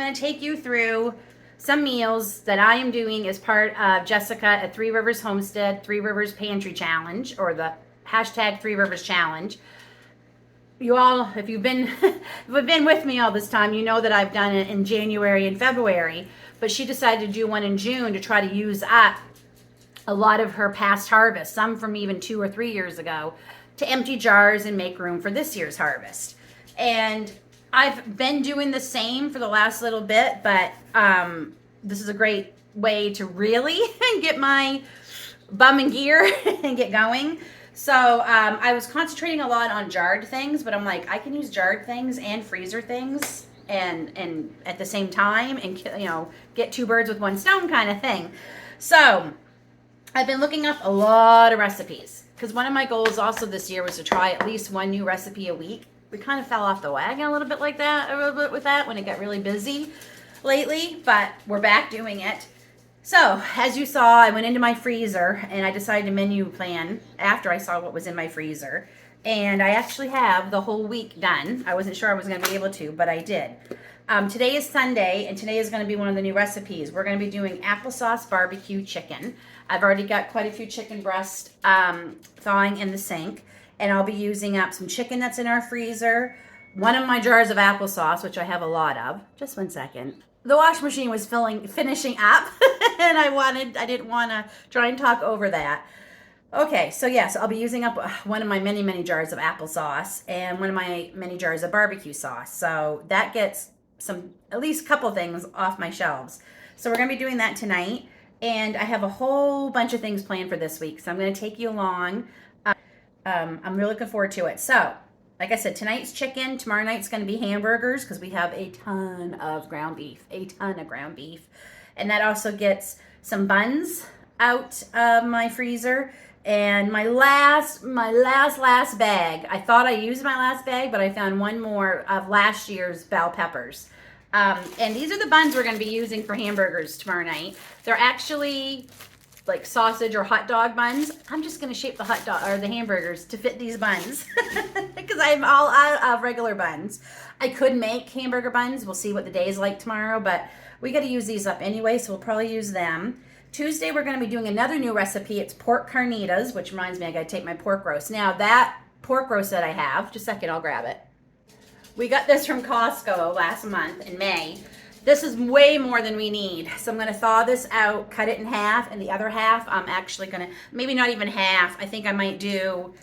going to take you through some meals that I am doing as part of Jessica at Three Rivers Homestead, Three Rivers Pantry Challenge, or the hashtag Three Rivers Challenge. You all, if you've been with me all this time, you know that I've done it in January and February, but she decided to do one in June to try to use up a lot of her past harvest, some from even 2 or 3 years ago, to empty jars and make room for this year's harvest. And I've been doing the same for the last little bit, but this is a great way to really get my bum in gear and get going. So I was concentrating a lot on jarred things, but I'm like, I can use jarred things and freezer things and at the same time, and get two birds with one stone kind of thing. So I've been looking up a lot of recipes, because one of my goals also this year was to try at least one new recipe a week. We kind of fell off the wagon a little bit with that when it got really busy lately, but we're back doing it. So as you saw, I went into my freezer and I decided to menu plan after I saw what was in my freezer, and I actually have the whole week done. I wasn't sure I was going to be able to, but I did. Today is Sunday, and today is going to be one of the new recipes. We're going to be doing applesauce barbecue chicken. I've already got quite a few chicken breasts thawing in the sink, and I'll be using up some chicken that's in our freezer, one of my jars of applesauce, which I have a lot of. Just one second. The washing machine was finishing up, and I didn't want to try and talk over that. Okay, so yes, I'll be using up one of my many, many jars of applesauce and one of my many jars of barbecue sauce. So that gets at least a couple things off my shelves. So we're going to be doing that tonight. And I have a whole bunch of things planned for this week, so I'm going to take you along. I'm really looking forward to it. So, like I said, tonight's chicken. Tomorrow night's going to be hamburgers, because we have a ton of ground beef. And that also gets some buns out of my freezer. And my last bag. I thought I used my last bag, but I found one more of last year's bell peppers. And these are the buns we're going to be using for hamburgers tomorrow night. They're actually like sausage or hot dog buns. I'm just going to shape the hot dog or the hamburgers to fit these buns because I'm all out of regular buns. I could make hamburger buns. We'll see what the day is like tomorrow, but we got to use these up anyway, so we'll probably use them. Tuesday, we're going to be doing another new recipe. It's pork carnitas, which reminds me I got to take my pork roast. Now, that pork roast that I have, just a second, I'll grab it. We got this from Costco last month in May. This is way more than we need. So I'm going to thaw this out, cut it in half, and the other half I'm actually going to, maybe not even half, I think I might do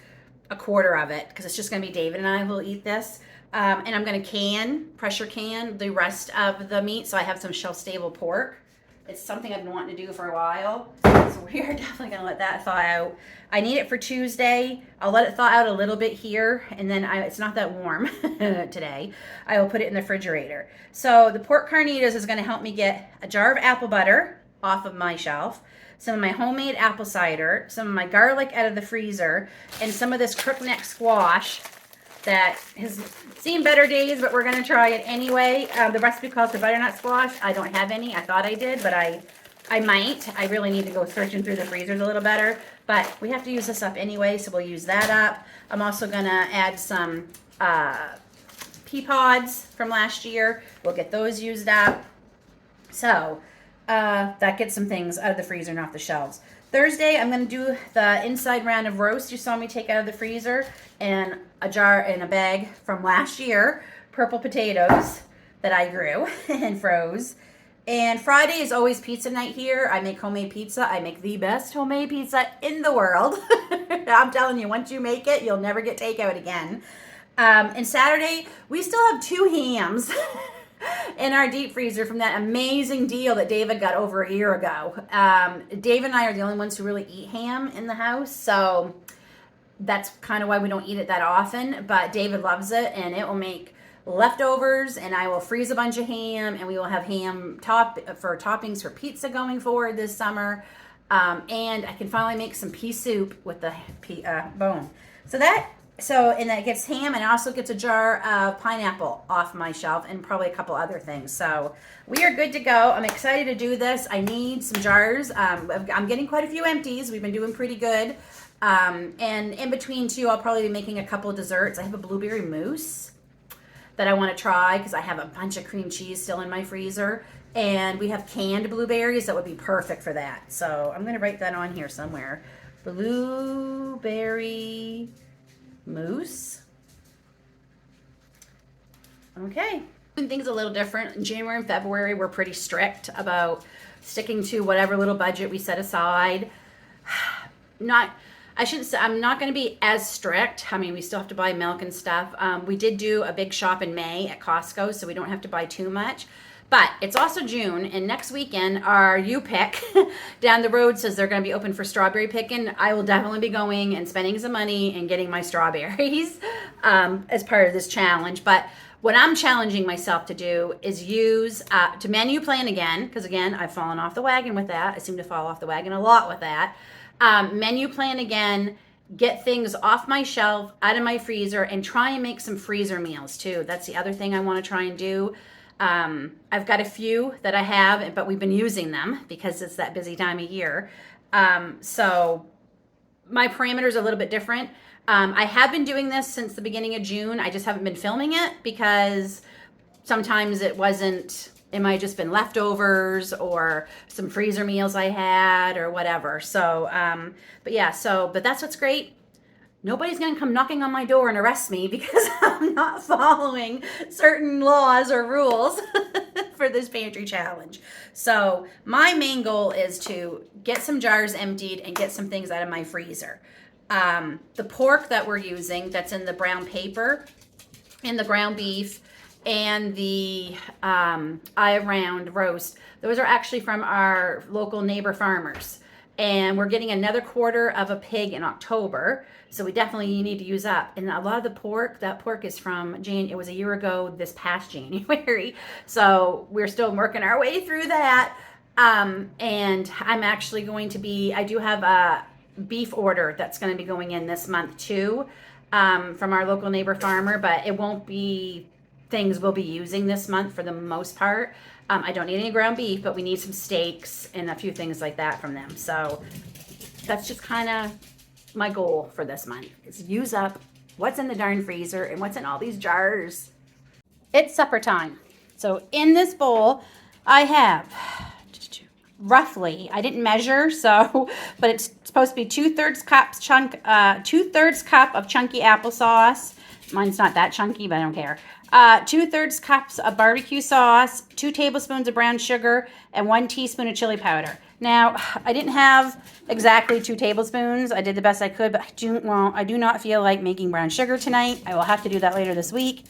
a quarter of it, because it's just going to be David and I who will eat this. And I'm going to pressure can the rest of the meat, so I have some shelf-stable pork. It's something I've been wanting to do for a while, so we are definitely going to let that thaw out. I need it for Tuesday. I'll let it thaw out a little bit here, and then it's not that warm today. I will put it in the refrigerator. So the pork carnitas is going to help me get a jar of apple butter off of my shelf, some of my homemade apple cider, some of my garlic out of the freezer, and some of this crookneck squash that has seen better days, but we're going to try it anyway. The recipe calls for butternut squash. I don't have any. I thought I did, but I might. I really need to go searching through the freezers a little better, but we have to use this up anyway, so we'll use that up. I'm also going to add some pea pods from last year. We'll get those used up. So that gets some things out of the freezer and off the shelves. Thursday, I'm going to do the inside round of roast you saw me take out of the freezer, and a jar and a bag from last year, purple potatoes that I grew and froze. And Friday is always pizza night here. I make homemade pizza. I make the best homemade pizza in the world. I'm telling you, once you make it, you'll never get takeout again. And Saturday, we still have 2 hams in our deep freezer from that amazing deal that David got over a year ago. Dave and I are the only ones who really eat ham in the house, so that's kind of why we don't eat it that often, but David loves it, and it will make leftovers, and I will freeze a bunch of ham, and we will have ham toppings for pizza going forward this summer, and I can finally make some pea soup with the bone. And that gets ham, and it also gets a jar of pineapple off my shelf, and probably a couple other things. So we are good to go. I'm excited to do this. I need some jars. I'm getting quite a few empties. We've been doing pretty good. And in between too, I'll probably be making a couple of desserts. I have a blueberry mousse that I want to try because I have a bunch of cream cheese still in my freezer. And we have canned blueberries that would be perfect for that. So I'm going to write that on here somewhere. Blueberry mousse. Okay. Doing things a little different. In January and February, we're pretty strict about sticking to whatever little budget we set aside. I shouldn't say, I'm not going to be as strict. I mean, we still have to buy milk and stuff. We did do a big shop in May at Costco, so we don't have to buy too much. But it's also June, and next weekend, our U-Pick down the road says they're going to be open for strawberry picking. I will definitely be going and spending some money and getting my strawberries as part of this challenge. But what I'm challenging myself to do is use, to menu plan again, because again, I've fallen off the wagon with that. I seem to fall off the wagon a lot with that. Menu plan again, get things off my shelf, out of my freezer, and try and make some freezer meals too. That's the other thing I want to try and do. I've got a few that I have, but we've been using them because it's that busy time of year. So my parameters are a little bit different. I have been doing this since the beginning of June. I just haven't been filming it because sometimes it might have just been leftovers or some freezer meals I had or whatever. So, but that's what's great. Nobody's going to come knocking on my door and arrest me because I'm not following certain laws or rules for this pantry challenge. So my main goal is to get some jars emptied and get some things out of my freezer. The pork that we're using that's in the brown paper and the ground beef and the eye round roast, those are actually from our local neighbor farmers. And we're getting another quarter of a pig in October. So we definitely need to use up. And a lot of the pork, that pork is from it was a year ago this past January. So we're still working our way through that. And I'm actually going to I do have a beef order that's going to be going in this month too, from our local neighbor farmer, but it won't be things we'll be using this month for the most part. I don't need any ground beef, but we need some steaks and a few things like that from them. So that's just kind of my goal for this month, is use up what's in the darn freezer and what's in all these jars. It's supper time. So in this bowl, I have roughly, I didn't measure, so, but it's supposed to be 2/3 cup of chunky applesauce. Mine's not that chunky, but I don't care. 2/3 cups of barbecue sauce, 2 tablespoons of brown sugar, and 1 teaspoon of chili powder. Now, I didn't have exactly 2 tablespoons. I did the best I could, but I do not feel like making brown sugar tonight. I will have to do that later this week.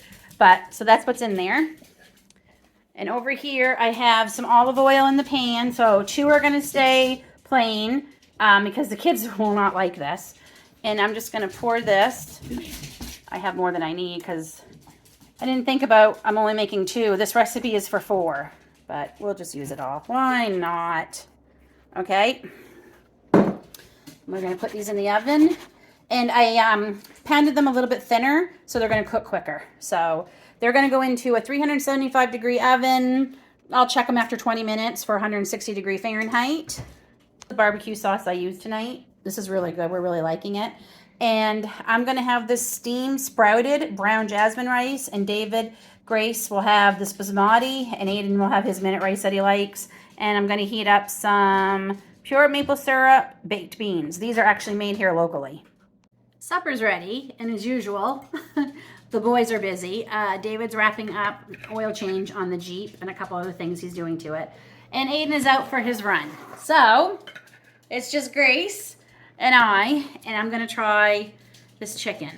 So that's what's in there. And over here, I have some olive oil in the pan. So 2 are going to stay plain because the kids will not like this. And I'm just going to pour this. I have more than I need because I didn't think about, I'm only making 2. This recipe is for 4, but we'll just use it all. Why not? Okay. We're going to put these in the oven. And I pounded them a little bit thinner, so they're going to cook quicker. So they're going to go into a 375 degree oven. I'll check them after 20 minutes for 160 degree Fahrenheit. The barbecue sauce I used tonight, this is really good. We're really liking it. And I'm going to have this steamed sprouted brown jasmine rice, and Grace will have this basmati, and Aiden will have his minute rice that he likes. And I'm going to heat up some pure maple syrup baked beans. These are actually made here locally. Supper's ready, and as usual, the boys are busy. David's wrapping up oil change on the Jeep and a couple other things he's doing to it. And Aiden is out for his run. So it's just Grace and I'm going to try this chicken.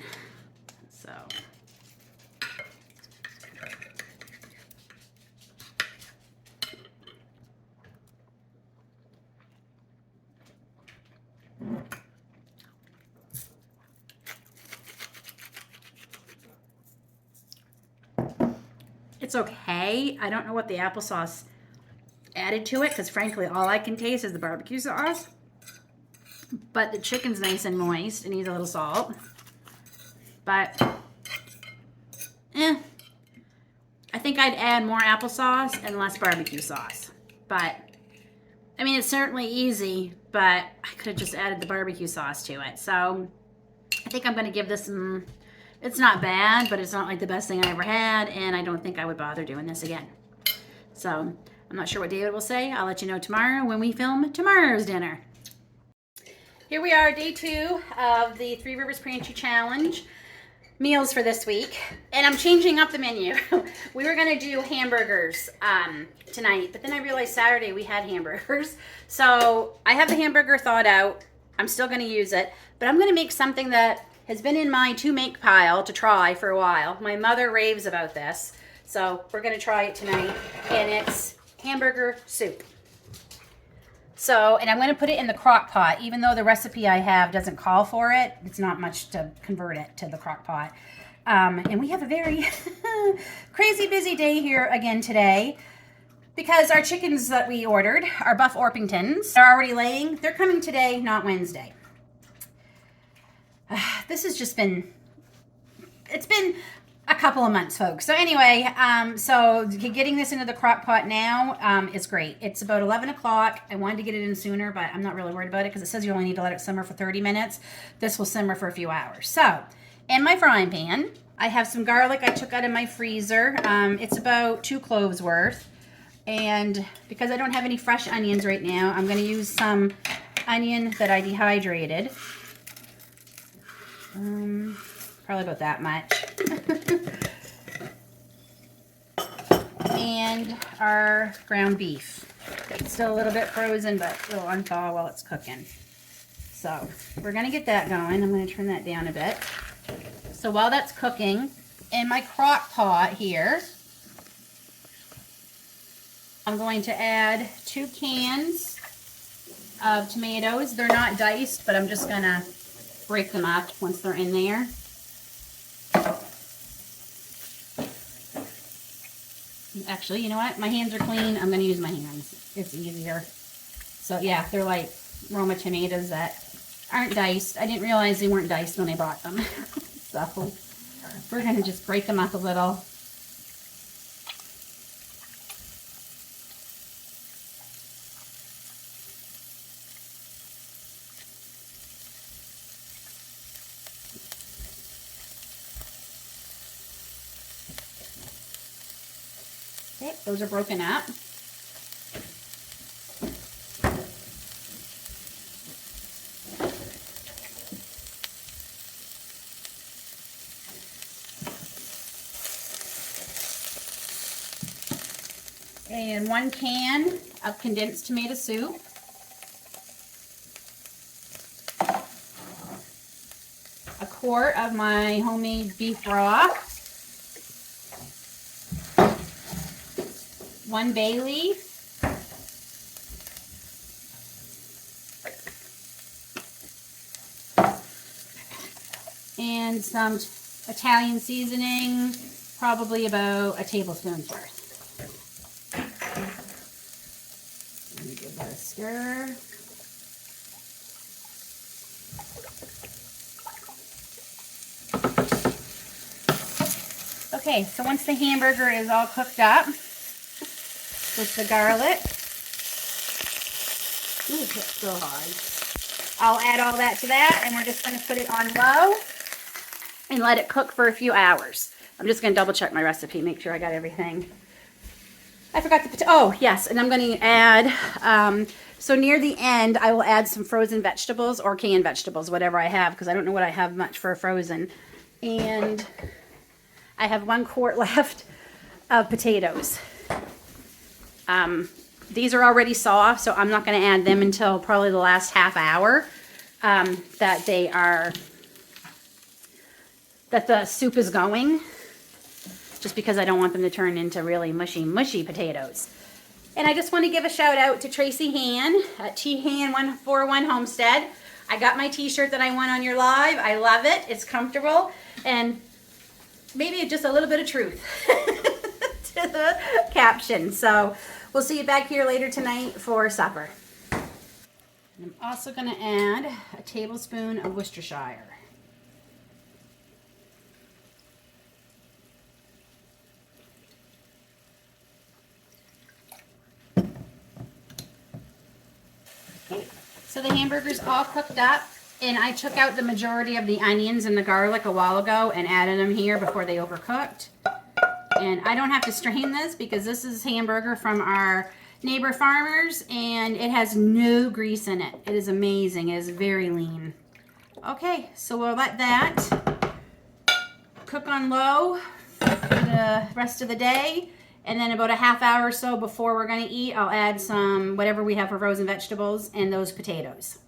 So it's okay. I don't know what the applesauce added to it because frankly all I can taste is the barbecue sauce. But the chicken's nice and moist. It needs a little salt. But, I think I'd add more applesauce and less barbecue sauce. But, I mean, it's certainly easy, but I could have just added the barbecue sauce to it. So, I think I'm going to give this It's not bad, but it's not like the best thing I ever had, and I don't think I would bother doing this again. So I'm not sure what David will say. I'll let you know tomorrow when we film tomorrow's dinner. Here we are, day 2 of the Three Rivers Pantry Challenge meals for this week, and I'm changing up the menu. We were gonna do hamburgers tonight, but then I realized Saturday we had hamburgers. So I have the hamburger thawed out. I'm still gonna use it, but I'm gonna make something that has been in my to make pile to try for a while. My mother raves about this, so we're gonna try it tonight, and it's hamburger soup. So, and I'm going to put it in the crock pot, even though the recipe I have doesn't call for it. It's not much to convert it to the crock pot. And we have a very crazy busy day here again today because our chickens that we ordered, our Buff Orpingtons, are already laying. They're coming today, not Wednesday. This has just been, it's been a couple of months, folks. So anyway, so getting this into the crock pot now is great. It's about 11 o'clock. I wanted to get it in sooner, but I'm not really worried about it because it says you only need to let it simmer for 30 minutes. This will simmer for a few hours. So in my frying pan, I have some garlic I took out of my freezer. It's about 2 cloves worth. And because I don't have any fresh onions right now, I'm going to use some onion that I dehydrated. Probably about that much. And our ground beef. It's still a little bit frozen, but it'll unthaw while it's cooking. So we're going to get that going. I'm going to turn that down a bit. So while that's cooking, in my crock pot here, I'm going to add 2 cans of tomatoes. They're not diced, but I'm just going to break them up once they're in there. Actually, you know what? My hands are clean. I'm going to use my hands. It's easier. So yeah, they're like Roma tomatoes that aren't diced. I didn't realize they weren't diced when I bought them. So we're going to just break them up a little. Okay, those are broken up. And 1 can of condensed tomato soup. A quart of my homemade beef broth. 1 bay leaf. And some Italian seasoning, probably about a tablespoon's worth. Let me give that a stir. Okay, so once the hamburger is all cooked up with the garlic, ooh, it's so hard. I'll add all that to that, and we're just going to put it on low and let it cook for a few hours. I'm just going to double check my recipe, make sure I got everything. I forgot to put, oh yes, and I'm going to add, so near the end, I will add some frozen vegetables or canned vegetables, whatever I have, because I don't know what I have much for frozen. And I have 1 quart left of potatoes. These are already soft, so I'm not going to add them until probably the last half hour that the soup is going, just because I don't want them to turn into really mushy potatoes. And I just want to give a shout out to Tracy Hand at Hand141 Homestead. I got my t-shirt that I won on your live. I love it. It's comfortable, and maybe just a little bit of truth to the caption. So we'll see you back here later tonight for supper. And I'm also going to add a tablespoon of Worcestershire. Okay. So the hamburger's all cooked up. And I took out the majority of the onions and the garlic a while ago and added them here before they overcooked. And I don't have to strain this because this is hamburger from our neighbor farmers and it has no grease in it. It is amazing. It is very lean. Okay, so we'll let that cook on low for the rest of the day. And then about a half hour or so before we're going to eat, I'll add some whatever we have for frozen vegetables and those potatoes.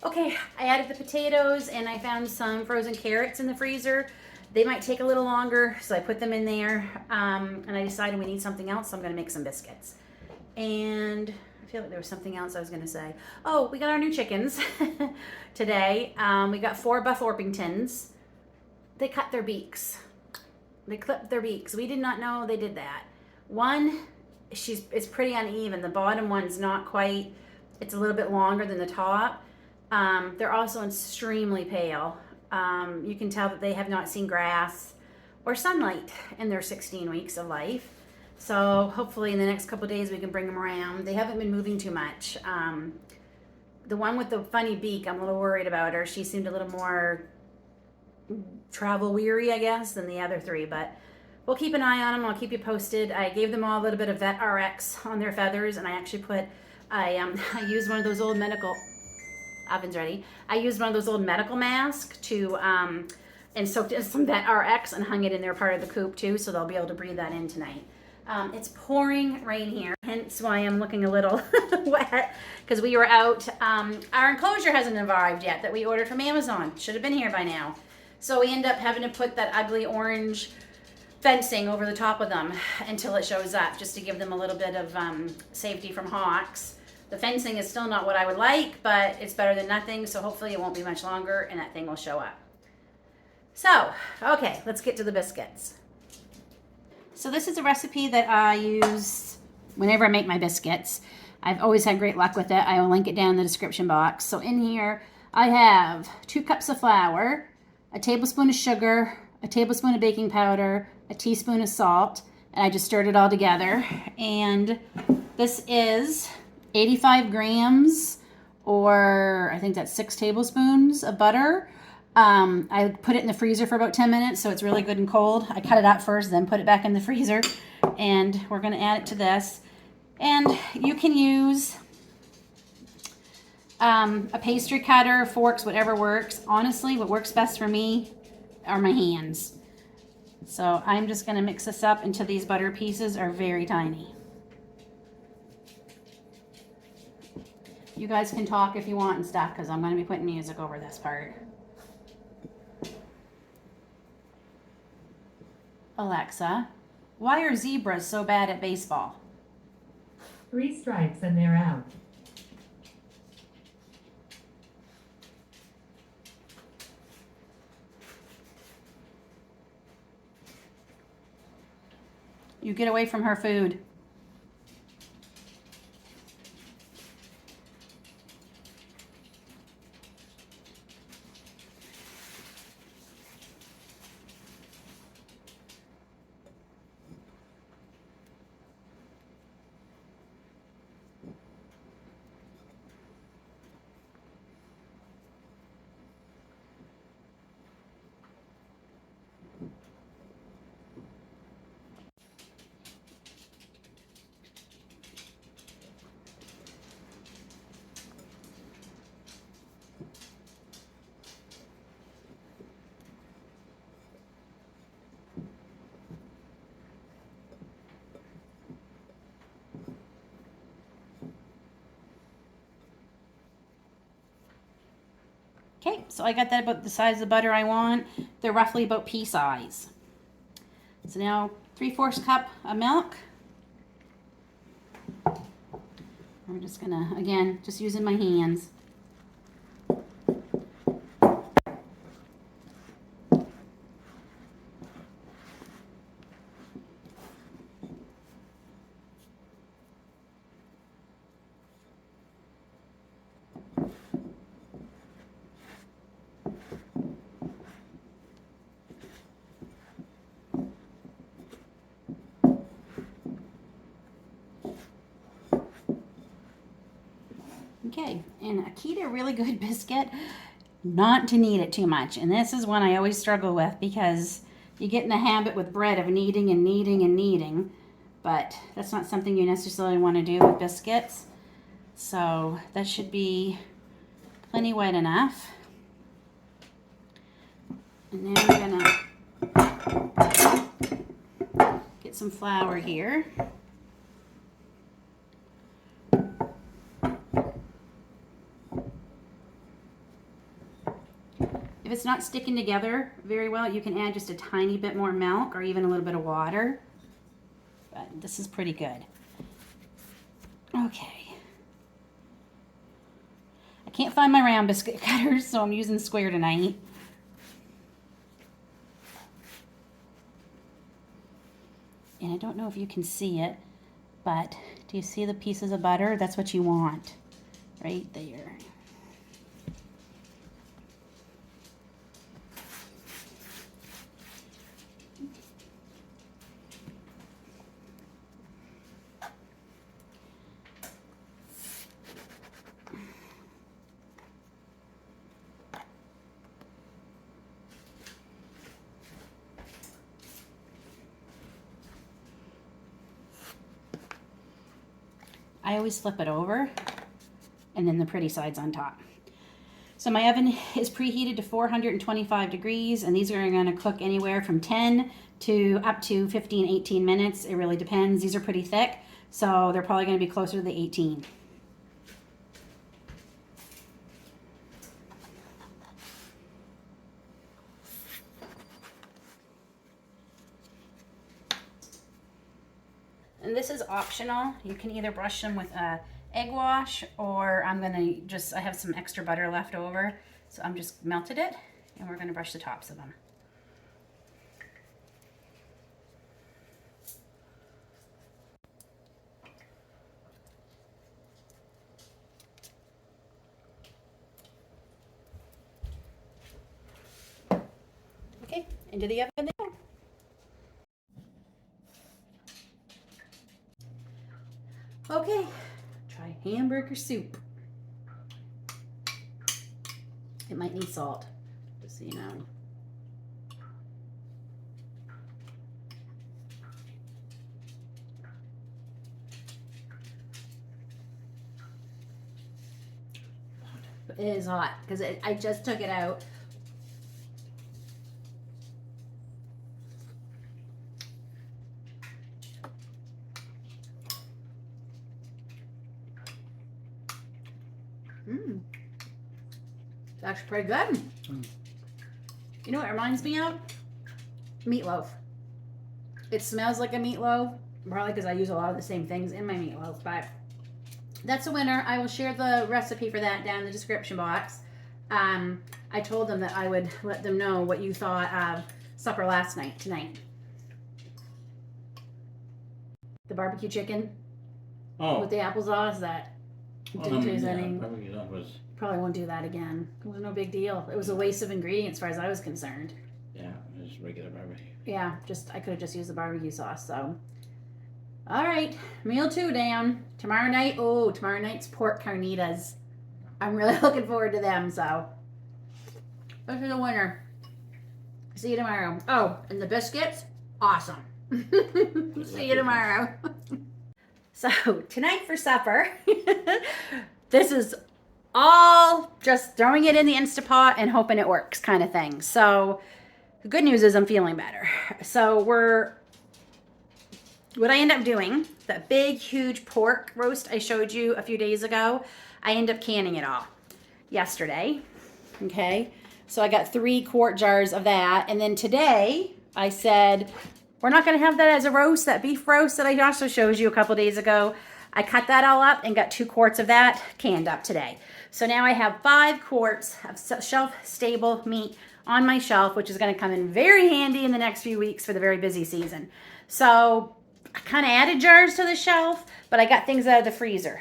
Okay, I added the potatoes and I found some frozen carrots in the freezer. They might take a little longer, so I put them in there. And I decided we need something else, so I'm going to make some biscuits. And I feel like there was something else I was going to say. Oh, we got our new chickens today. We got 4 Buff Orpingtons. They cut their beaks. They clipped their beaks. We did not know they did that. One, it's pretty uneven. The bottom one's not quite, it's a little bit longer than the top. They're also extremely pale. You can tell that they have not seen grass or sunlight in their 16 weeks of life. So hopefully in the next couple of days we can bring them around. They haven't been moving too much. The one with the funny beak, I'm a little worried about her. She seemed a little more travel weary, I guess, than the other 3, but we'll keep an eye on them. I'll keep you posted. I gave them all a little bit of Vet RX on their feathers, and I actually I used one of those old medical, oven's ready. I used one of those old medical masks to, and soaked in some Vet RX and hung it in their part of the coop too, so they'll be able to breathe that in tonight. It's pouring rain here, hence why I'm looking a little wet, because we were out. Our enclosure hasn't arrived yet that we ordered from Amazon. Should have been here by now. So we end up having to put that ugly orange fencing over the top of them until it shows up, just to give them a little bit of safety from hawks. The fencing is still not what I would like, but it's better than nothing, so hopefully it won't be much longer and that thing will show up. So, okay, let's get to the biscuits. So this is a recipe that I use whenever I make my biscuits. I've always had great luck with it. I will link it down in the description box. So in here, I have 2 cups of flour, a tablespoon of sugar, a tablespoon of baking powder, a teaspoon of salt, and I just stirred it all together. And this is 85 grams, or I think that's 6 tablespoons of butter. I put it in the freezer for about 10 minutes, so it's really good and cold. I cut it out first, then put it back in the freezer, and we're going to add it to this. And you can use a pastry cutter, forks, whatever works. Honestly, what works best for me are my hands. So I'm just going to mix this up until these butter pieces are very tiny. You guys can talk if you want and stuff, because I'm going to be putting music over this part. Alexa, why are zebras so bad at baseball? 3 strikes and they're out. You get away from her food. Okay, so I got that about the size of butter I want. They're roughly about pea size. So now 3/4 cup of milk. I'm just gonna, again, just using my hands. Okay, and a key to a really good biscuit, not to knead it too much. And this is one I always struggle with because you get in the habit with bread of kneading and kneading and kneading, but that's not something you necessarily want to do with biscuits. So that should be plenty wet enough. And then we're gonna get some flour here. If it's not sticking together very well, you can add just a tiny bit more milk or even a little bit of water. But this is pretty good. Okay. I can't find my round biscuit cutters, so I'm using square tonight. And I don't know if you can see it, but do you see the pieces of butter? That's what you want right there. I always flip it over and then the pretty side's on top. So my oven is preheated to 425 degrees and these are going to cook anywhere from 10 to up to 15, 18 minutes. It really depends. These are pretty thick, so they're probably going to be closer to the 18. And this is optional. You can either brush them with a egg wash or I have some extra butter left over. So I'm just melted it and we're gonna brush the tops of them. Okay, into the oven they go. Okay, try hamburger soup. It might need salt, just so you know. It is hot because I just took it out. It's actually pretty good. You know what it reminds me of? Meatloaf. It smells like a meatloaf, probably because I use a lot of the same things in my meatloaf, but that's a winner. I will share the recipe for that down in the description box. I told them that I would let them know what you thought of supper tonight. The barbecue chicken with the applesauce, that didn't taste any. Probably won't do that again. It was no big deal. It was a waste of ingredients as far as I was concerned. Yeah, just regular barbecue. Yeah, I could have just used the barbecue sauce, so. All right, meal 2 down. Tomorrow night's pork carnitas. I'm really looking forward to them, so. This is a winner. See you tomorrow. Oh, and the biscuits, awesome. See you tomorrow. So, tonight for supper, this is all just throwing it in the Instapot and hoping it works kind of thing. So, the good news is I'm feeling better. So, what I end up doing, that big, huge pork roast I showed you a few days ago, I end up canning it all yesterday. Okay, so I got 3 quart jars of that. And then today I said, we're not going to have that as a roast, that beef roast that I also showed you a couple days ago. I cut that all up and got 2 quarts of that canned up today. So now I have 5 quarts of shelf-stable meat on my shelf, which is going to come in very handy in the next few weeks for the very busy season. So I kind of added jars to the shelf, but I got things out of the freezer.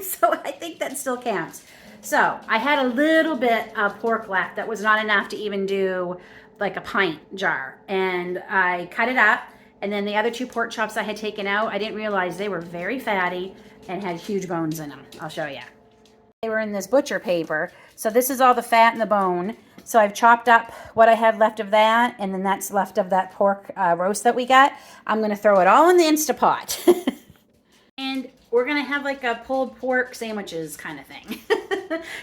So I think that still counts. So I had a little bit of pork left that was not enough to even do like a pint jar. And I cut it up. And then the other 2 pork chops I had taken out, I didn't realize they were very fatty and had huge bones in them. I'll show you. They were in this butcher paper. So this is all the fat and the bone. So I've chopped up what I had left of that, and then that's left of that pork roast that we got. I'm going to throw it all in the Instapot. And we're going to have like a pulled pork sandwiches kind of thing.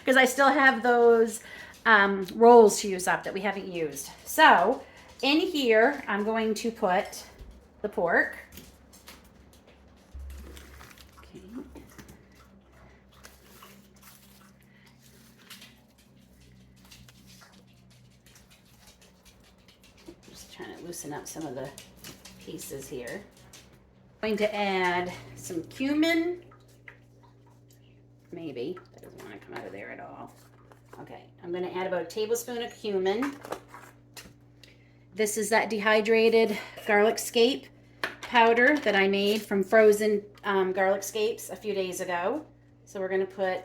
Because I still have those rolls to use up that we haven't used. So in here, I'm going to put the pork. Okay. Just trying to loosen up some of the pieces here. I'm going to add some cumin. Maybe. That doesn't want to come out of there at all. Okay, I'm going to add about a tablespoon of cumin. This is that dehydrated garlic scape powder that I made from frozen garlic scapes a few days ago. So we're going to put,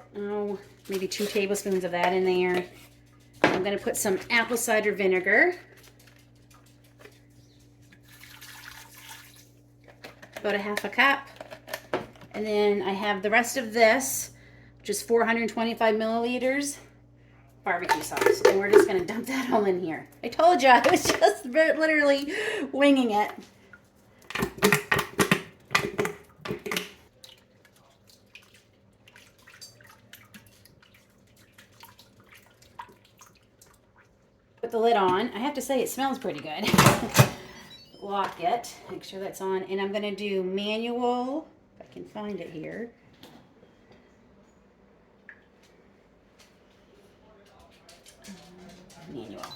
maybe 2 tablespoons of that in there. I'm going to put some apple cider vinegar. About a half a cup. And then I have the rest of this, which is 425 milliliters barbecue sauce. And we're just going to dump that all in here. I told you, I was just literally winging it. Put the lid on. I have to say it smells pretty good. Lock it, make sure that's on, and I'm going to do manual, if I can find it here. Manual.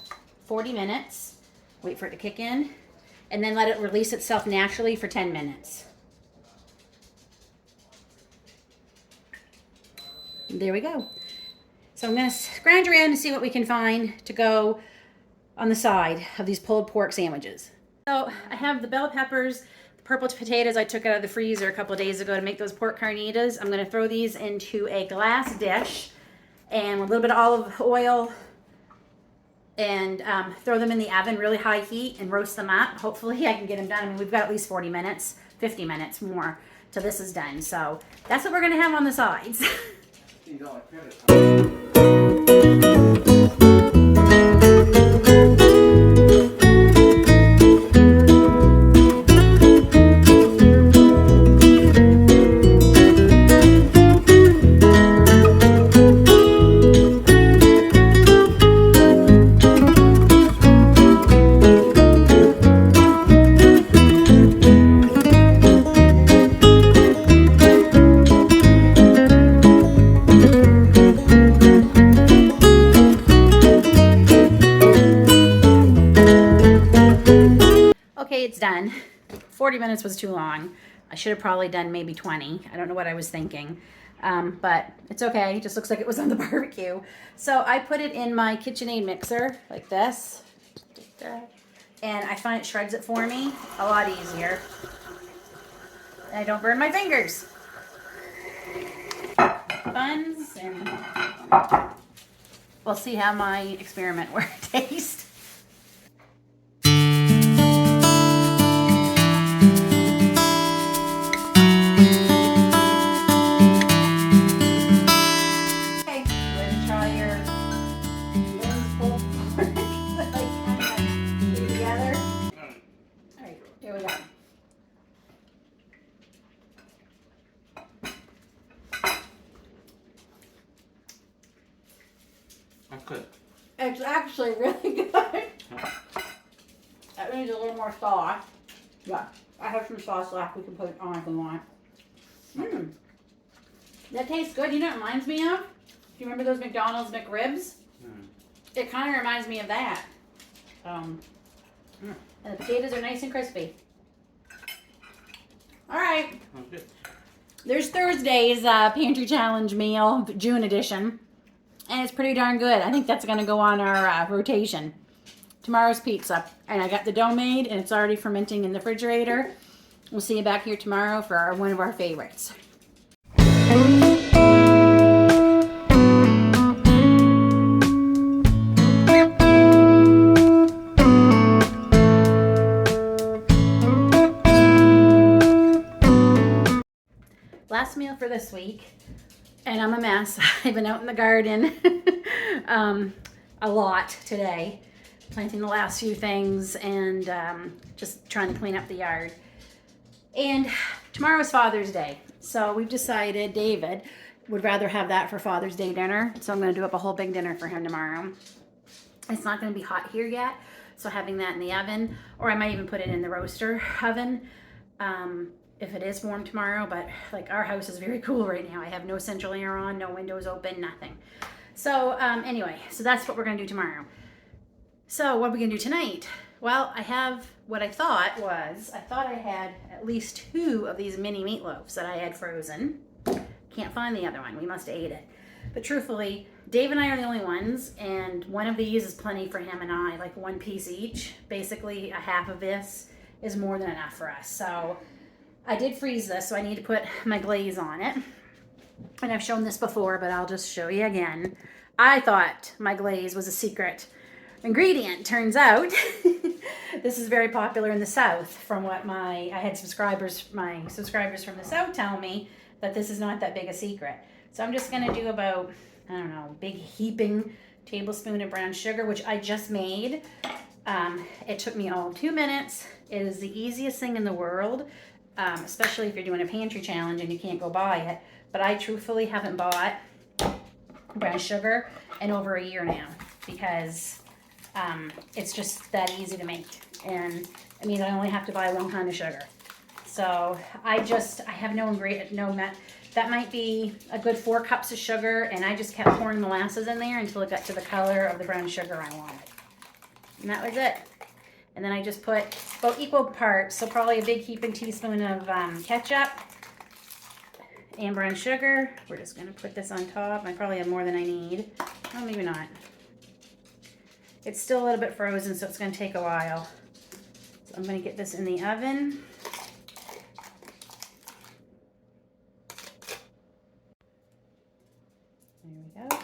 40 minutes, wait for it to kick in, and then let it release itself naturally for 10 minutes. There we go. So I'm going to scrounge around and see what we can find to go on the side of these pulled pork sandwiches. So I have the bell peppers, the purple potatoes I took out of the freezer a couple of days ago to make those pork carnitas. I'm going to throw these into a glass dish and with a little bit of olive oil and throw them in the oven, really high heat, and roast them up. Hopefully I can get them done. I mean, we've got at least 40 minutes, 50 minutes more till this is done. So that's what we're going to have on the sides. Okay, it's done. 40 minutes was too long. I should have probably done maybe 20. I don't know what I was thinking. But it's okay. It just looks like it was on the barbecue. So I put it in my KitchenAid mixer like this. And I find it shreds it for me a lot easier. And I don't burn my fingers. Buns, and we'll see how my experiment will taste. That's good. It's actually really good. That needs a little more sauce. Yeah, I have some sauce left. We can put it on if we want. Mmm. That tastes good. You know what it reminds me of? Do you remember those McDonald's McRibs? Mm. It kind of reminds me of that. And the potatoes are nice and crispy. All right. That's good. There's Thursday's Pantry Challenge meal, June edition. And it's pretty darn good. I think that's going to go on our rotation. Tomorrow's pizza. And I got the dough made, and it's already fermenting in the refrigerator. We'll see you back here tomorrow for one of our favorites. Last meal for this week. and I'm a mess. I've been out in the garden a lot today, planting the last few things and just trying to clean up the yard. And tomorrow is Father's Day, so we've decided David would rather have that for Father's Day dinner, so I'm going to do up a whole big dinner for him tomorrow. It's not going to be hot here yet, so having that in the oven, or I might even put it in the roaster oven if it is warm tomorrow. But like, our house is very cool right now. I have no central air on, no windows open, nothing. So anyway, so that's what we're going to do tomorrow. So what are we going to do tonight? Well, I have what I thought I had at least 2 of these mini meatloaves that I had frozen. Can't find the other one. We must have ate it. But truthfully, Dave and I are the only ones, and one of these is plenty for him and I, like 1 piece each. Basically, a half of this is more than enough for us. So I did freeze this, so I need to put my glaze on it. And I've shown this before, but I'll just show you again. I thought my glaze was a secret ingredient. Turns out this is very popular in the South, from what my subscribers from the South tell me, that this is not that big a secret. So I'm just gonna do about, I don't know, big heaping tablespoon of brown sugar, which I just made. It took me all 2 minutes. It is the easiest thing in the world, especially if you're doing a pantry challenge and you can't go buy it. But I truthfully haven't bought brown sugar in over a year now, because it's just that easy to make. And it means I only have to buy 1 pound of sugar. So I have no ingredient, that might be a good 4 cups of sugar, and I just kept pouring molasses in there until it got to the color of the brown sugar I wanted. And that was it. And then I just put about equal parts, so probably a big heaping teaspoon of ketchup and brown sugar. We're just gonna put this on top. I probably have more than I need. Oh, maybe not. It's still a little bit frozen, so it's gonna take a while. So I'm gonna get this in the oven. There we go.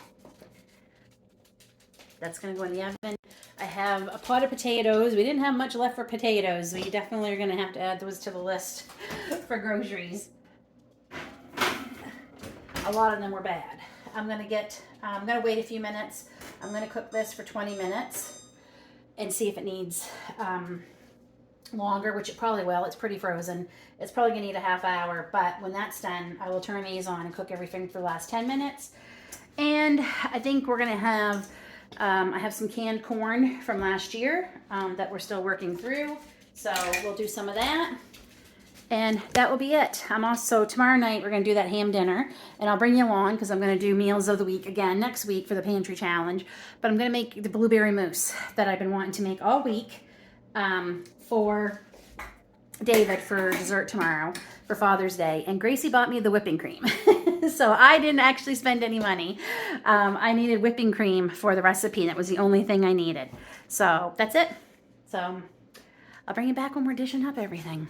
That's gonna go in the oven. I have a pot of potatoes. We didn't have much left for potatoes. We definitely are gonna have to add those to the list for groceries. A lot of them were bad. I'm gonna wait a few minutes. I'm gonna cook this for 20 minutes and see if it needs longer, which it probably will. It's pretty frozen. It's probably gonna need a half hour, but when that's done, I will turn these on and cook everything for the last 10 minutes. And I think we're gonna have, I have some canned corn from last year that we're still working through. So we'll do some of that. And that will be it. I'm also, tomorrow night, we're going to do that ham dinner. And I'll bring you along because I'm going to do meals of the week again next week for the pantry challenge. But I'm going to make the blueberry mousse that I've been wanting to make all week for David for dessert tomorrow for Father's Day. And Gracie bought me the whipping cream. So I didn't actually spend any money. I needed whipping cream for the recipe. That was the only thing I needed. So that's it. So I'll bring you back when we're dishing up everything.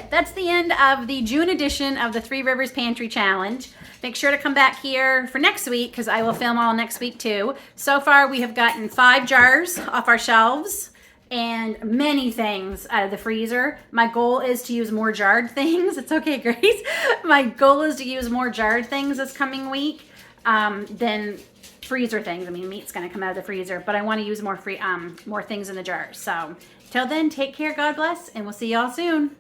That's the end of the June edition of the Three Rivers Pantry Challenge. Make sure to come back here for next week because I will film all next week too. So far we have gotten 5 jars off our shelves and many things out of the freezer. My goal is to use more jarred things. It's okay, Grace. My goal is to use more jarred things this coming week than freezer things. I mean, meat's going to come out of the freezer, but I want to use more things in the jars. So till then, take care, God bless, and we'll see y'all soon.